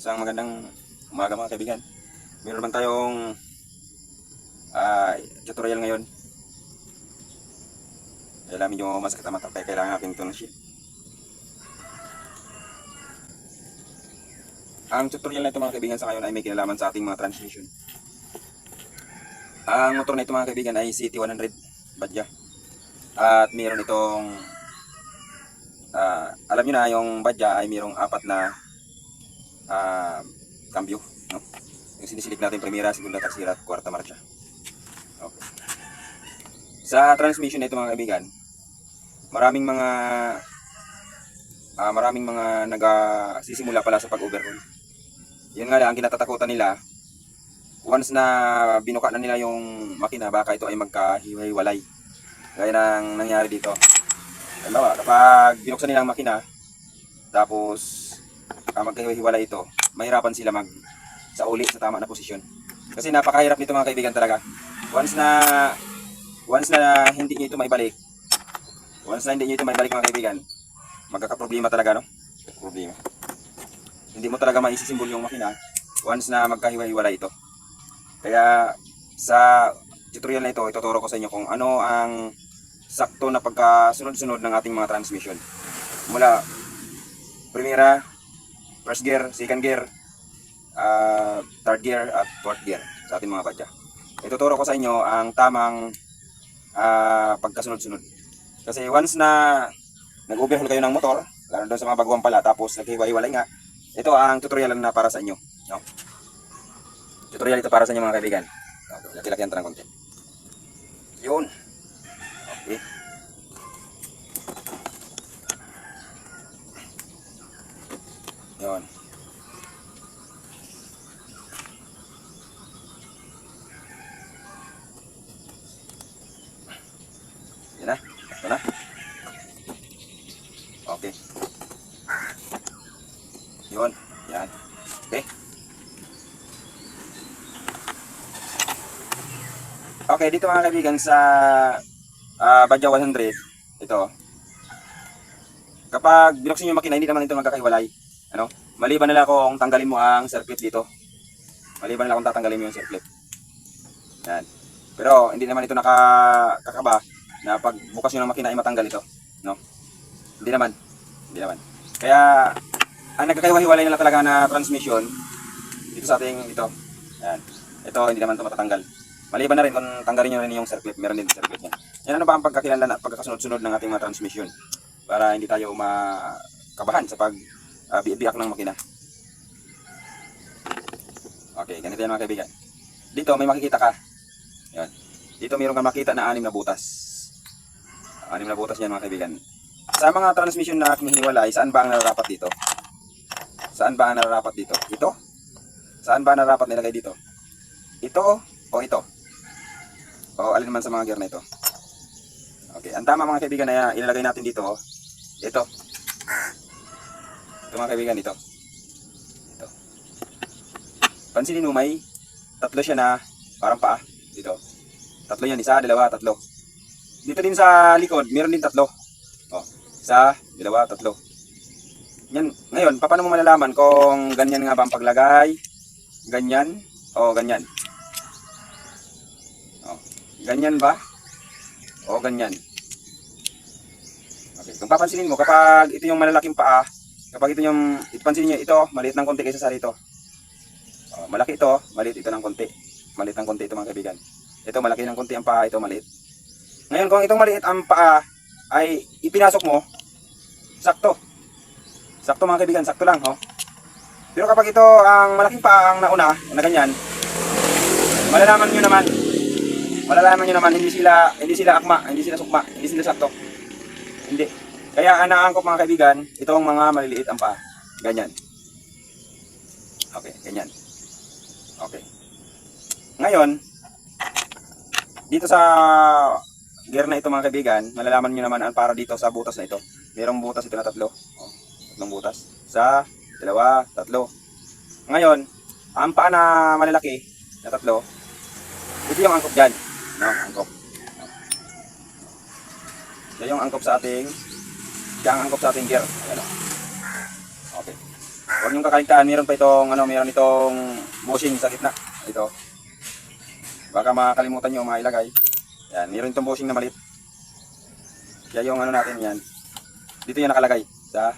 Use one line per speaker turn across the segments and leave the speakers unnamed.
Isang magandang umaga mga kaibigan. Meron naman tayong tutorial ngayon. Kaya medyo masakit ang mata, kaya kailangan natin ito ng sheet. Ang tutorial na ito mga kaibigan sa ngayon ay may kinalaman sa ating mga transmission. Ang motor na ito mga kaibigan ay CT100 Badya. At mayroon itong alam nyo na yung Badya ay mayroong apat na cambio, no? Yung sinisilip natin, primera, segunda, tercera, kwarta marcha. Okay. Sa transmission na ito mga kaibigan, maraming mga nagsisimula pala sa pag-overhaul. Yun nga lang, ang kinatatakutan nila, once na binuka na nila yung makina, baka ito ay magkahiwalay. Gaya ng nangyari dito. Halimbawa, kapag binuksan nila ang makina, tapos magkahiwalay ito, mahirapan sila sa uli sa tama na posisyon. Kasi napakahirap nito mga kaibigan talaga. Once na hindi niyo ito maibalik, mga kaibigan, magkakaproblema talaga, no? Problema. Hindi mo talaga maisisimbol yung makina once na magkahiwalay ito. Kaya sa tutorial na ito, ituturo ko sa inyo kung ano ang sakto na pagkasunod-sunod ng ating mga transmission. Mula primera, first gear, second gear, third gear at fourth gear sa ating mga Badya. Ituturo ko sa inyo ang tamang pagkasunod-sunod. Kasi once na nag-overhaul kayo ng motor, lalo doon sa mga baguang pala, tapos naghiwa-hiwalay nga, ito ang tutorial na para sa inyo, no? Tutorial ito para sa inyo mga kaibigan. Laki-lakihan ito ng konti. Yun. Okay. Yun. Yan na. Ito na. Okay. Yun. Yan. Okay. Okay, dito mga kaibigan sa Badya 100, ito. Kapag binuksan yung makina, hindi naman ito magkakahiwalay. Ano? Maliban nila kung tanggalin mo ang circuit dito. Maliban nila kung tatanggalin mo yung circuit. Yan. Pero hindi naman ito nakakaba na pag bukas nyo ng makina ay matanggal ito, no? Hindi naman. Kaya ang nagkakahiwalay nila talaga na transmission dito sa ating ito. Yan. Ito hindi naman ito matatanggal. Maliban na rin kung tanggalin nyo rin yung circuit, meron din circuit niya. Yan, ano ba ang pagkakilanlan at pagkakasunod-sunod ng ating mga transmission para hindi tayo makabahan sa biyak ng makina. Okay, ganito yan mga kaibigan. Dito may makikita ka. Yan. Dito mayroon kang makita na 6 na butas. 6 na butas yan mga kaibigan. Sa mga transmission na aking hiniwalay, saan ba ang nararapat dito? Saan ba ang nararapat dito? Ito? Saan ba ang nararapat nilagay dito? Ito o ito? O alin man sa mga gear na ito? Okay, ang tama mga kaibigan na ilalagay natin dito, ito. Ito mga kaibigan, ito. Ito. Pansinin mo, may tatlo siya na parang paa. Dito. Tatlo yan, isa, dalawa, tatlo. Dito din sa likod, meron din tatlo. O, isa, dalawa, tatlo. Yan. Ngayon, paano mo malalaman kung ganyan nga ba ang paglagay? Ganyan o ganyan? O, ganyan ba? O ganyan? Okay, kung papansinin mo, kapag ito yung malalaking paa, kapag ito yung, ipansinin nyo, ito, maliit ng konti kaysa sa rito. O, malaki ito, maliit ito ng konti. Maliit ng konti ito mga kaibigan. Ito, malaki ng konti ang paa, ito maliit. Ngayon, kung itong maliit ang paa ay ipinasok mo, sakto. Sakto mga kaibigan, sakto lang. Oh. Pero kapag ito ang malaking paa ang nauna, na ganyan, malalaman nyo naman, hindi sila akma, hindi sila sukma, hindi sila sakto. Hindi. Kaya ang naangkop mga kaibigan, itong mga maliliit ang paa. Ganyan. Okay, ganyan. Okay. Ngayon, dito sa gear na ito mga kaibigan, malalaman nyo naman ang para dito sa butas na ito. Merong butas ito na tatlo. O, tatlong butas. Isa, dalawa, tatlo. Ngayon, ang paa na malalaki na tatlo, ito yung angkop dyan. No, angkop. Yan yung angkop sa ating gear. Ayan o. Okay. Huwag niyong kakaligtaan, meron pa itong meron itong bushing sa gitna. Ito. Baka makalimutan niyo mailagay. Yan, meron itong bushing na maliit. Kaya yung natin yan. Dito yan nakalagay sa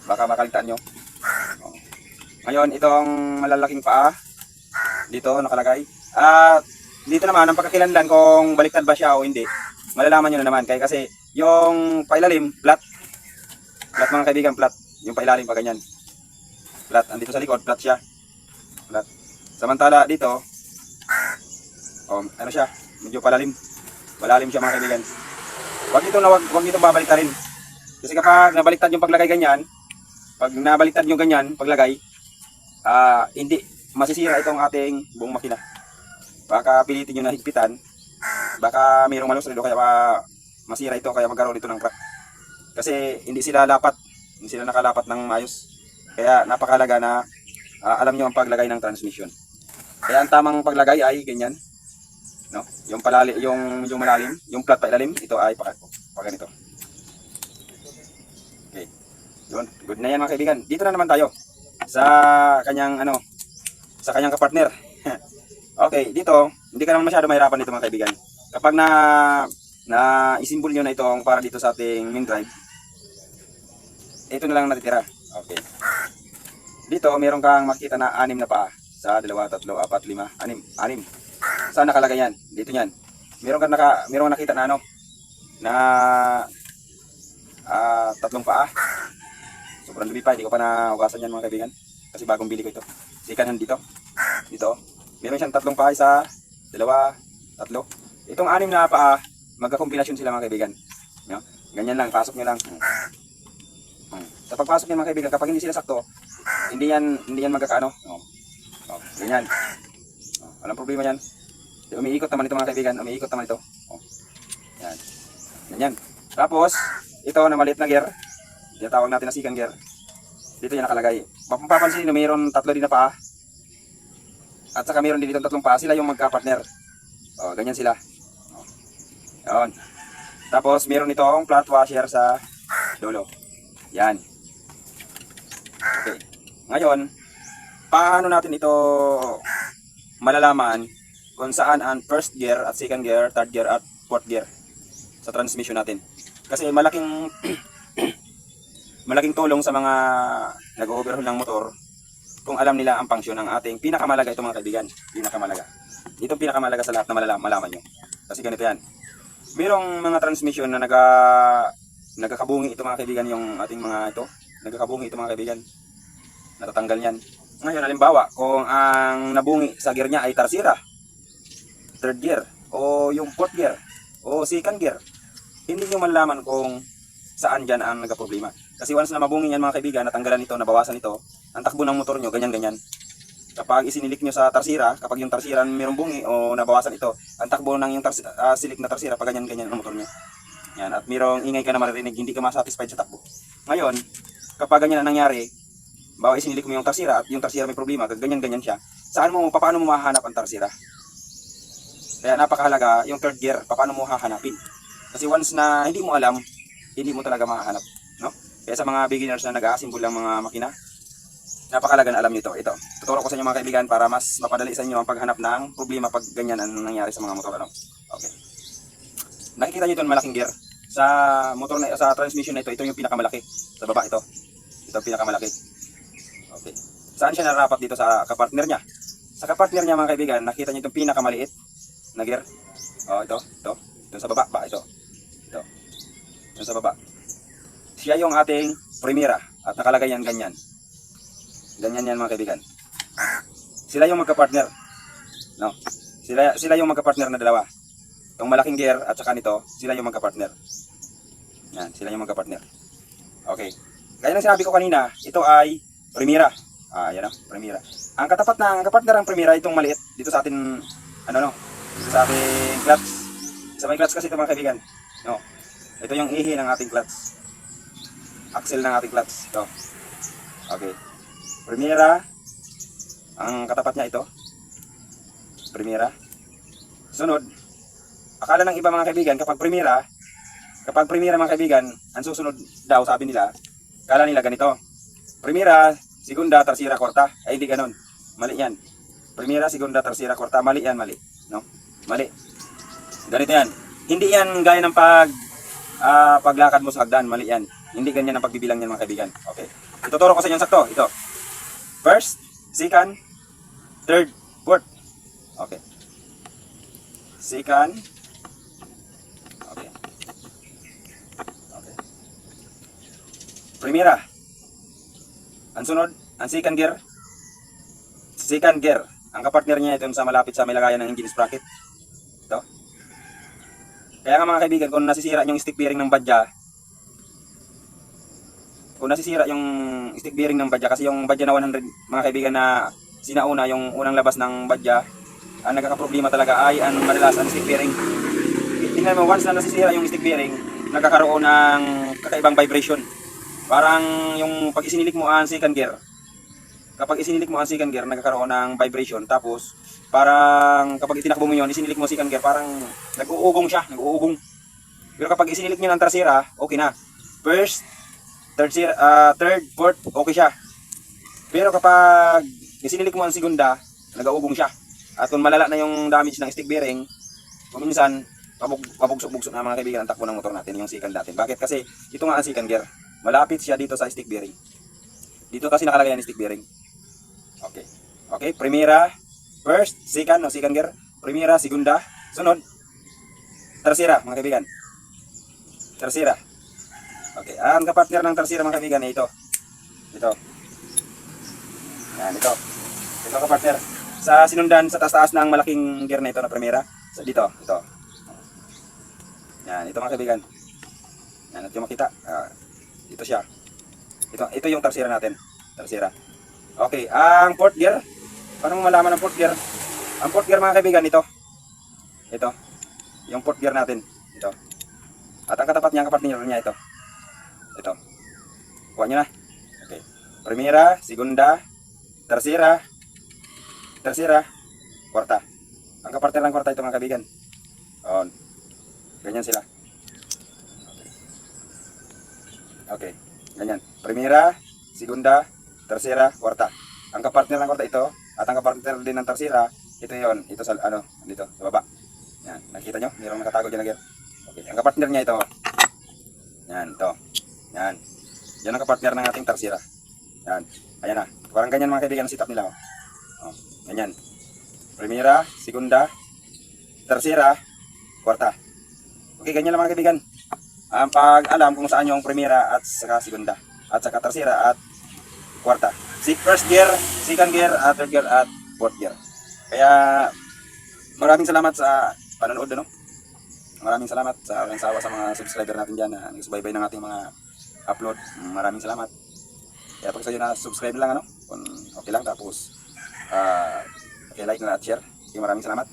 baka makaligtaan niyo. Oh. Ngayon, itong malalaking paa dito nakalagay. At dito naman ang pagkakilanlan kung baliktad ba siya o hindi. Malalaman niyo na naman kasi yung pailalim flat. Flat mga kaibigan, flat. Yung pailalim pa ganyan. Flat. Andito sa likod, flat siya. Flat. Samantala dito, ano siya? Medyo palalim. Malalim siya mga kaibigan. Huwag itong babaliktarin. Kasi kapag nabaliktad yung paglagay ganyan, pag nabaliktad yung ganyan, paglagay, hindi masisira itong ating buong makina. Baka pilitin nyo na higpitan, baka mayroong malusod dito kaya masira ito, kaya magkaroon dito ng crack. Kasi hindi sila nakalapat ng maayos. Kaya napakalaga na alam nyo ang paglagay ng transmission. Kaya ang tamang paglagay ay ganyan. No? Yung malalim, yung flat pa ilalim, ito ay ganito. Okay. Yun, good na yan mga kaibigan. Dito na naman tayo sa kanyang kapartner. Okay, dito hindi ka naman masyado mahirapan dito mga kaibigan. Kapag isimbol nyo na itong para dito sa ating main drive, ito na lang natitira. Okay. Dito meron kang makita na 6 na paa. Sa 2, 3, 4, 5, 6. Saan nakalagay yan? Dito yan. Meron nakita na na 3 paa. Sobrang dumi pa, hindi ko pa naugasan yan mga kaibigan. Kasi bagong bili ko ito. Second hand dito. Dito. Meron siyang 3 paa, 1, 2, 3. Itong 6 na paa, magkakombinasyon sila mga kaibigan. No? Ganyan lang, pasok nyo lang. Sa pagpasok nyo mga kaibigan, kapag hindi sila sakto, hindi yan magkakaano. Ganyan. Walang problema yan. Umiikot naman ito mga kaibigan, umiikot naman ito. Yan. Ganyan. Tapos, ito na maliit na gear. Tinatawag natin na second gear. Dito yan nakalagay. Mapapansin nyo, mayroon 3 din na paa. At saka mayroon din dito 3 paa. Sila yung magka-partner. Ganyan sila. Yan. Tapos mayroon itong flat washer sa dulo. Yan. Okay. Ngayon, paano natin ito malalaman kung saan ang first gear at second gear, third gear at fourth gear sa transmission natin? Kasi malaking tulong sa mga nag-overhaul ng motor kung alam nila ang function ng ating pinakamalaga ito mga kaibigan. Pinakamalaga. Itong pinakamalaga sa lahat na malaman nyo. Kasi ganito yan. Mayroong mga transmission na nagkakabungi ito mga kaibigan, yung ating mga ito. Nagkakabungi ito mga kaibigan. Natatanggal yan. Ngayon, halimbawa, kung ang nabungi sa gear niya ay tarsira, third gear, o yung fourth gear, o second gear, hindi nyo malalaman kung saan dyan ang nagka-problema. Kasi once na mabungi yan mga kaibigan, natanggalan ito, nabawasan ito, ang takbo ng motor nyo, ganyan-ganyan. Kapag isinilik nyo sa tarsira, kapag yung tarsira mayroong bungi o nabawasan ito, ang takbo ng yung silik na tarsira, pag ganyan-ganyan ang motor nyo. Yan, at mayroong ingay ka na maririnig, hindi ka masatisfied sa takbo. Ngayon, kapag ganyan ang nangyari, bawa isinilik mo yung tarsira at yung tarsira may problema, ganyan-ganyan siya, paano mo mahahanap ang tarsira? Kaya napakahalaga yung third gear, paano mo hahanapin? Kasi once na hindi mo alam, hindi mo talaga mahahanap, no? Kaya sa mga beginners na nag-aasimbol ng mga makina, napakahalaga na alam niyo ito. Ito, tuturo ko sa inyo mga kaibigan para mas mapadali sa inyo ang paghanap ng problema pag ganyan ang nangyari sa mga motor, Okay. Nakikita niyo 'tong malaking gear sa motor na sa transmission na ito yung pinakamalaki. Sa baba ito. Ito ang pinakamalaki. Okay. Saan siya narapat dito sa kapartner niya? Sa kapartner niya mga kaibigan, nakita niyo itong pinakamaliit na gear. Ito. Ito sa baba ba ito? Ito. Ito sa baba. Siya yung ating primera at nakalagay yan ganyan. Ganyan yan mga kaibigan. Sila yung magka-partner. No? Sila yung magka-partner na dalawa. Itong malaking gear at saka nito, sila yung magka-partner. Yan, sila yung magka-partner. Okay. Gaya ng sinabi ko kanina, ito ay primera. Yan o, primera. Ang katapat ng kapartner ng primera, itong maliit dito sa atin, dito sa ating clutch. Sa may clutch kasi ito mga kaibigan. No. Ito yung ihi ng ating clutch. Axle ng ating clutch. Ito. Okay. Primera. Ang katapat niya ito. Primera. Sunod. Akala ng iba mga kaibigan, kapag primera mga kaibigan, ang susunod daw sabi nila, akala nila ganito. Primera, segunda, tercera, kwarta. Ay, hindi ganun. Mali yan. Primera, segunda, tercera, kwarta. Mali yan, mali. No? Mali. Ganito yan. Hindi yan gaya ng paglakad mo sa hagdan. Mali yan. Hindi ganyan ang pagbibilang yan mga kaibigan. Okay. Ituturo ko sa inyo sakto. Ito. First, second, third, fourth. Okay. Second. Okay. Okay. Primera. Ang sunod, ang second gear. Second gear. Ang kapartner niya ito sa malapit sa may lagayan ng engine sprocket. Ito. Kaya nga mga kaibigan, kung nasisira yung stick bearing ng badya, kasi yung badya na 100 mga kaibigan na sinauna, yung unang labas ng badya, ang nagkakaproblema talaga ay ang madalas ang stick bearing. Tingnan mo, once na nasisira yung stick bearing, nagkakaroon ng kakaibang vibration. Parang yung pag isinilik mo ang second gear, kapag isinilik mo ang second gear, nagkakaroon ng vibration. Tapos, parang kapag itinakbo mo yun, isinilik mo second gear, parang nag-uugong siya, nag-uugong. Pero kapag isinilik nyo ng tersera, okay na. First, third, fourth, okay siya. Pero kapag isinilik mo ang segunda, nag-uugong siya. At kung malala na yung damage ng stick bearing, kuminsan, pabugsok-bugsok na mga kaibigan ang takbo ng motor natin, yung second natin. Bakit? Kasi ito nga ang second gear. Malapit siya dito sa stick bearing. Dito kasi nakalagay ang stick bearing. Okay. Okay, primera, first, second, second gear. Primera, segunda, sunod. Tersera, mga kaibigan. Tersera. Okay, ang kapartner ng tersera mga kaibigan ay ito. Ito. Yan, ito. Ito kapartner. Sa sinundan, sa taas-taas ng malaking gear na ito na primera. So, dito, ito. Yan, ito mga kaibigan. Yan, at yung makita. Ito siya. Ito yung tersera natin. Tersera. Okay, ang fourth gear. Paano mo malaman ang fourth gear? Ang fourth gear mga kaibigan, ito. Ito. Yung fourth gear natin. Ito. At ang katapat niya, ang kapartner niya, ito. Ito. Kuha nyo na. Okay. Primera, segunda, tersera, kwarta. Ang kapartner ng kwarta ito mga kaibigan. Ganyan sila. Okay, ganyan. Primera, segunda, tersera, kwarta. Ang kapartner ng kwarta ito, at ang kapartner din ng tersera, ito yon. Ito sa, dito, sa baba. Yan, nakita nyo? Mayroong nakatago dyan na gear. Okay, ang kapartner niya ito. Yan, ito. Yan. Yan ang kapartner ng ating tersera. Yan. Ayan na. Parang ganyan mga kaibigan ang setup nila. Ganyan. Primera, segunda, tersera, kwarta. Okay, ganyan lang mga kaibigan. Ang pag-alam kung saan yung primera at saka segunda at saka tersera at kwarta. First gear, second gear, third gear at fourth gear. Kaya maraming salamat sa panonood, no? Maraming salamat sa walang sawa sa mga subscriber natin dyan na nagsubaybay ng ating mga upload. Maraming salamat. Kaya pag sa'yo na subscribe lang, kung okay lang, tapos like na at share. Okay, maraming salamat.